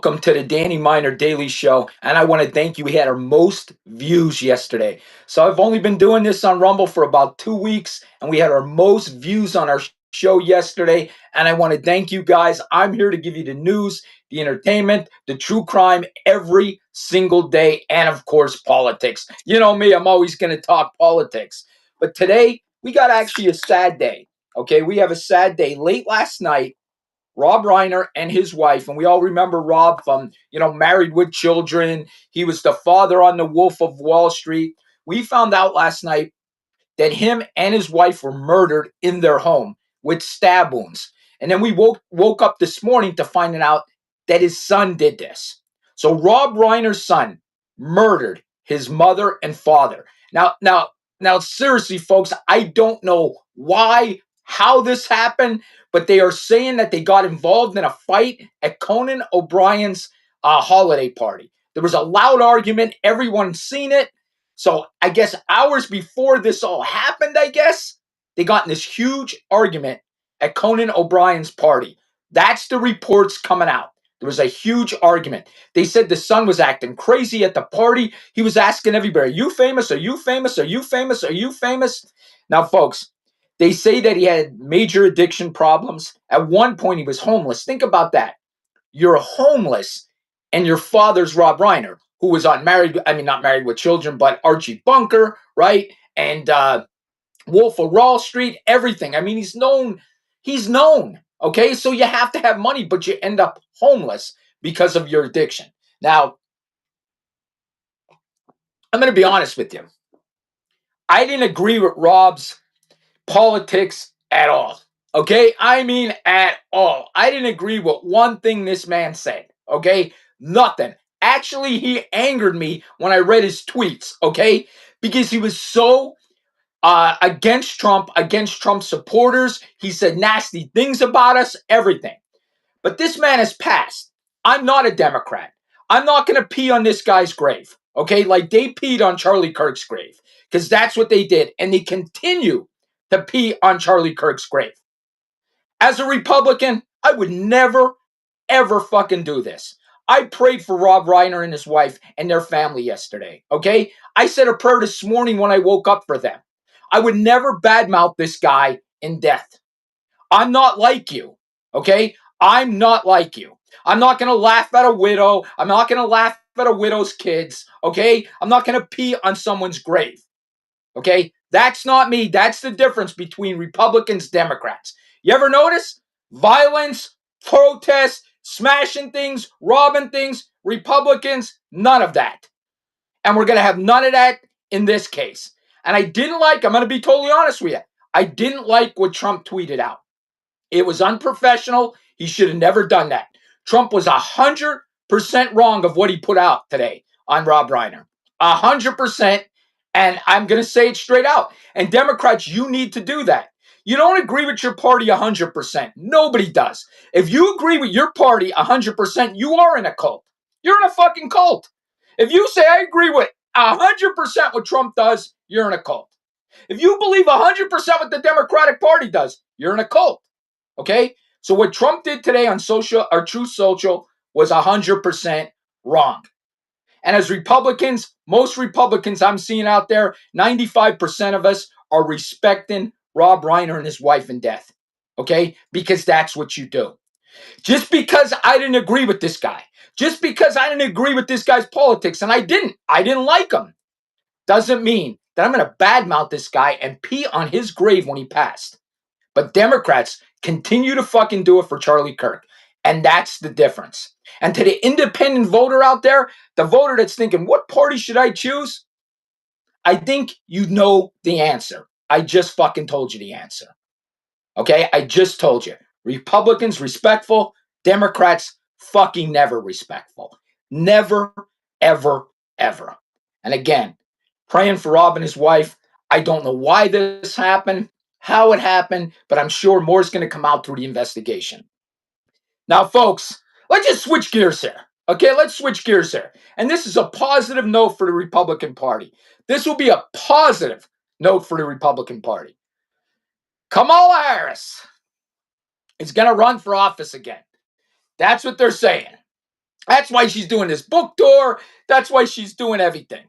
welcome to the Danny Miner Daily Show. And I want to thank you. We had our most views yesterday. So I've only been doing this on Rumble for about 2 weeks, and we had our most views on our show yesterday. And I want to thank you guys. I'm here to give you the news, the entertainment, the true crime every single day, and of course, politics. You know me, I'm always going to talk politics. But today, we got actually a sad day. Okay, we have a sad day. Late last night, Rob Reiner and his wife, and we all remember Rob from, Married with Children. He was the father on The Wolf of Wall Street. We found out last night that him and his wife were murdered in their home with stab wounds. And then we woke up this morning to finding out that his son did this. So Rob Reiner's son murdered his mother and father. Now, seriously, folks, I don't know how this happened, but they are saying that they got involved in a fight at Conan O'Brien's holiday party. There was a loud argument. Everyone's seen it. So I guess hours before this all happened, they got in this huge argument at Conan O'Brien's party. That's the reports coming out. There was a huge argument. They said the son was acting crazy at the party. He was asking everybody, "Are you famous? Are you famous? Are you famous? Are you famous?" Now, folks, they say that he had major addiction problems. At one point, he was homeless. Think about that. You're homeless, and your father's Rob Reiner, who was not Married with Children, but Archie Bunker, right? And Wolf of Wall Street, everything. I mean, he's known. Okay, so you have to have money, but you end up homeless because of your addiction. Now, I'm going to be honest with you. I didn't agree with Rob's politics at all. Okay, I mean at all. I didn't agree with one thing this man said. Okay, nothing. Actually, he angered me when I read his tweets. Okay, because he was so against Trump, against Trump supporters. He said nasty things about us, everything. But this man has passed. I'm not a Democrat. I'm not going to pee on this guy's grave. Okay, like they peed on Charlie Kirk's grave, because that's what they did, and they continue to pee on Charlie Kirk's grave. As a Republican, I would never, ever fucking do this. I prayed for Rob Reiner and his wife and their family yesterday, okay? I said a prayer this morning when I woke up for them. I would never badmouth this guy in death. I'm not like you, okay? I'm not like you. I'm not going to laugh at a widow. I'm not going to laugh at a widow's kids, okay? I'm not going to pee on someone's grave, okay? That's not me. That's the difference between Republicans, Democrats. You ever notice? Violence, protests, smashing things, robbing things. Republicans, none of that. And we're going to have none of that in this case. And I'm going to be totally honest with you, I didn't like what Trump tweeted out. It was unprofessional. He should have never done that. Trump was 100% wrong of what he put out today on Rob Reiner. 100%. And I'm going to say it straight out. And Democrats, you need to do that. You don't agree with your party 100%. Nobody does. If you agree with your party 100%, you are in a cult. You're in a fucking cult. If you say, I agree with 100% what Trump does, you're in a cult. If you believe 100% what the Democratic Party does, you're in a cult. Okay? So what Trump did today on Truth Social was 100% wrong. And as Republicans, most Republicans I'm seeing out there, 95% of us are respecting Rob Reiner and his wife in death. Okay? Because that's what you do. Just because I didn't agree with this guy, just because I didn't agree with this guy's politics, and I didn't like him, doesn't mean that I'm going to badmouth this guy and pee on his grave when he passed. But Democrats continue to fucking do it for Charlie Kirk. And that's the difference. And to the independent voter out there, the voter that's thinking, what party should I choose? I think you know the answer. I just fucking told you the answer. Okay? I just told you. Republicans respectful, Democrats fucking never respectful. Never, ever, ever. And again, praying for Rob and his wife. I don't know why this happened, how it happened, but I'm sure more is going to come out through the investigation. Now, folks, let's just switch gears here. Okay, let's switch gears here. And this is a positive note for the Republican Party. This will be a positive note for the Republican Party. Kamala Harris is going to run for office again. That's what they're saying. That's why she's doing this book tour. That's why she's doing everything.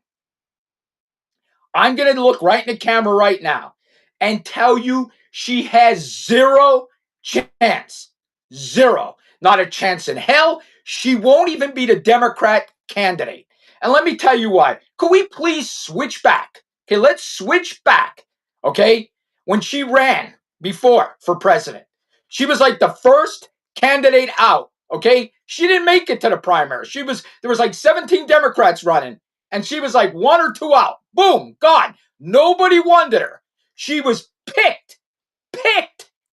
I'm going to look right in the camera right now and tell you she has zero chance. Zero. Not a chance in hell. She won't even be the Democrat candidate. And let me tell you why. Could we please switch back? Okay, let's switch back. Okay? When she ran before for president, she was like the first candidate out. Okay? She didn't make it to the primary. There was like 17 Democrats running, and she was like one or two out. Boom, gone. Nobody wanted her. She was picked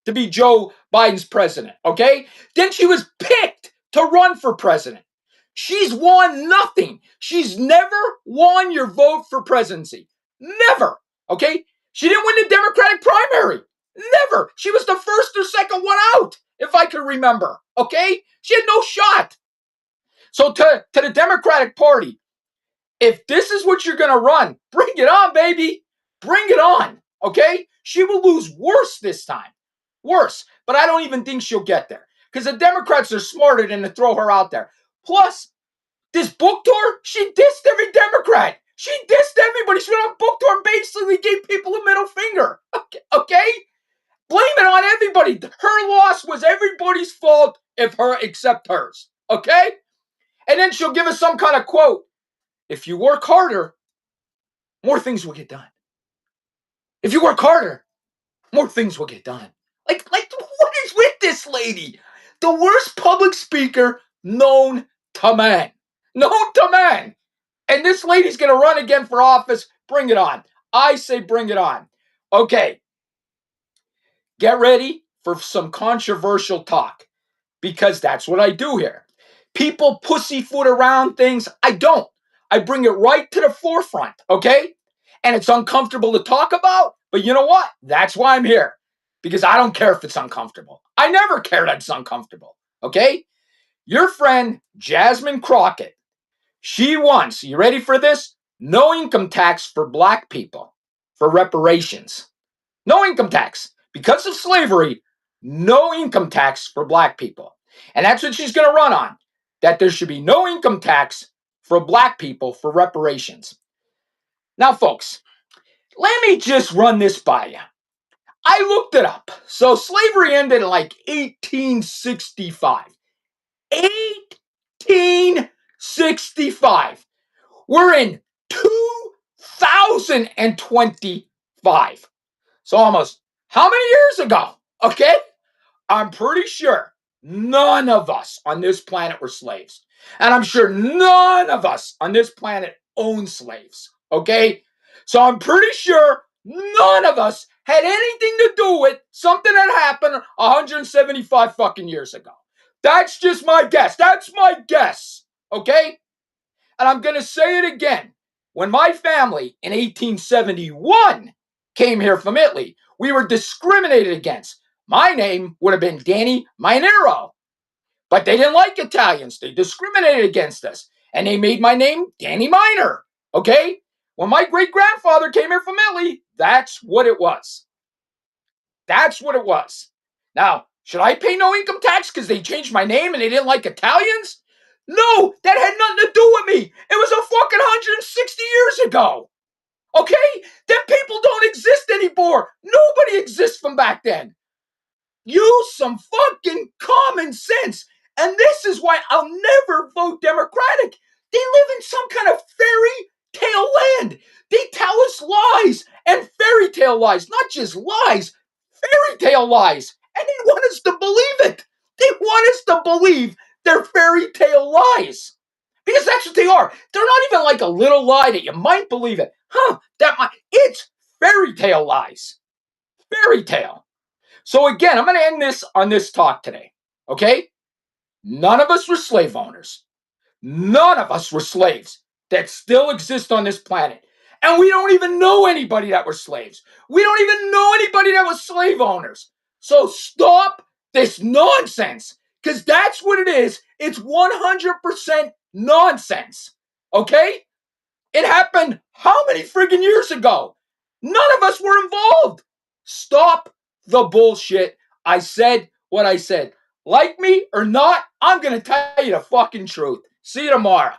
to be Joe Biden's president, okay? Then she was picked to run for president. She's won nothing. She's never won your vote for presidency. Never, okay? She didn't win the Democratic primary. Never. She was the first or second one out, if I can remember, okay? She had no shot. So to the Democratic Party, if this is what you're going to run, bring it on, baby. Bring it on, okay? She will lose worse this time. Worse. But I don't even think she'll get there because the Democrats are smarter than to throw her out there. Plus, this book tour, she dissed every Democrat. She dissed everybody. She went on a book tour and basically gave people a middle finger. Okay? Blame it on everybody. Her loss was everybody's fault except hers. Okay? And then she'll give us some kind of quote. If you work harder, more things will get done. If you work harder, more things will get done. Like what is with this lady? The worst public speaker known to man. Known to man. And this lady's going to run again for office. Bring it on. I say bring it on. Okay. Get ready for some controversial talk because that's what I do here. People pussyfoot around things. I don't. I bring it right to the forefront, okay? And it's uncomfortable to talk about, but you know what? That's why I'm here. Because I don't care if it's uncomfortable. I never care that it's uncomfortable, okay? Your friend, Jasmine Crockett, she wants, you ready for this? No income tax for black people for reparations. No income tax. Because of slavery, no income tax for black people. And that's what she's going to run on. That there should be no income tax for black people for reparations. Now, folks, let me just run this by you. I looked it up. So slavery ended in like 1865. 1865. We're in 2025. So almost how many years ago? Okay? I'm pretty sure none of us on this planet were slaves. And I'm sure none of us on this planet own slaves. Okay? So I'm pretty sure none of us had anything to do with something that happened 175 fucking years ago. That's just my guess. That's my guess. Okay? And I'm going to say it again. When my family in 1871 came here from Italy, we were discriminated against. My name would have been Danny Minero. But they didn't like Italians. They discriminated against us. And they made my name Danny Miner. Okay? When my great-grandfather came here from Italy, that's what it was. That's what it was. Now, should I pay no income tax because they changed my name and they didn't like Italians? No, that had nothing to do with me. It was a fucking 160 years ago. Okay? Them people don't exist anymore. Nobody exists from back then. Use some fucking common sense. And this is why I'll never vote Democratic. They live in some kind of fairy tale land. They tell us lies and fairy tale lies, not just lies, fairy tale lies. And they want us to believe it. They want us to believe their fairy tale lies. Because that's what they are. They're not even like a little lie that you might believe it. It's fairy tale lies. Fairy tale. So again, I'm going to end this on this talk today. Okay? None of us were slave owners. None of us were slaves that still exist on this planet. And we don't even know anybody that were slaves. We don't even know anybody that was slave owners. So stop this nonsense. Because that's what it is. It's 100% nonsense. Okay? It happened how many friggin' years ago? None of us were involved. Stop the bullshit. I said what I said. Like me or not, I'm going to tell you the fucking truth. See you tomorrow.